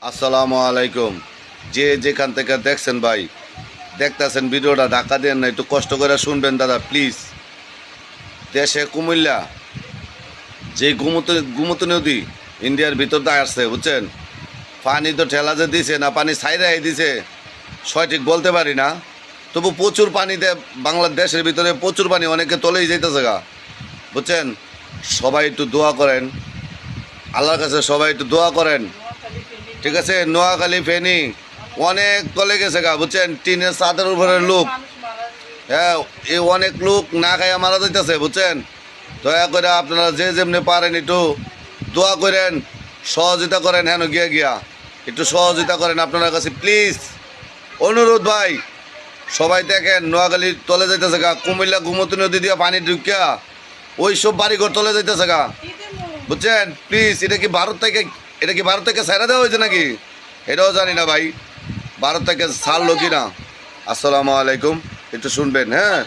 আসসালামু আলাইকুম। যে যেখান থেকে দেখছেন ভাই, দেখতেছেন ভিডিওটা ধাক্কা দেন না, একটু কষ্ট করে শুনবেন দাদা প্লিজ। দেশে কুমিল্লা যে গোমতী নদী ইন্ডিয়ার ভিতর দিয়ে আসছে বুঝছেন। পানি তো ঠেলা যে দিছে না পানি ছাইরাই দিছে সঠিক বলতে পারি না, তবু প্রচুর পানিতে বাংলাদেশের ভিতরে প্রচুর পানি, অনেকে তলেই যাইতেছে গা বুঝছেন। সবাই একটু দোয়া করেন, আল্লাহর কাছে সবাই একটু দোয়া করেন, ঠিক আছে। নোয়াখালী ফেনী অনেক তলে গেছে গা বুঝছেন, টিনের ছাদের উপরে লোক, হ্যাঁ এই অনেক লোক না খাইয়া মারা যাইতেছে বুঝছেন। দয়া করে আপনারা যে যেমনি পারেন একটু দোয়া করেন, সহযোগিতা করেন, হেন গিয়া গিয়া একটু সহযোগিতা করেন আপনার কাছে প্লিজ, অনুরোধ ভাই। সবাই দেখেন নোয়াখালী তলে যাইতেছে গা, কুমিল্লা গোমতী নদী দিয়া পানি ঢুকিয়া ওই সব বাড়িঘর তলে যাইতেছে গা বুঝছেন। প্লিজ এটা কি ভারত থেকে ছেড়ে দেওয়া হয়েছে নাকি এটাও জানি না ভাই, ভারত থেকে ছাড়লো কি না। আসসালামু আলাইকুম, একটু শুনবেন হ্যাঁ।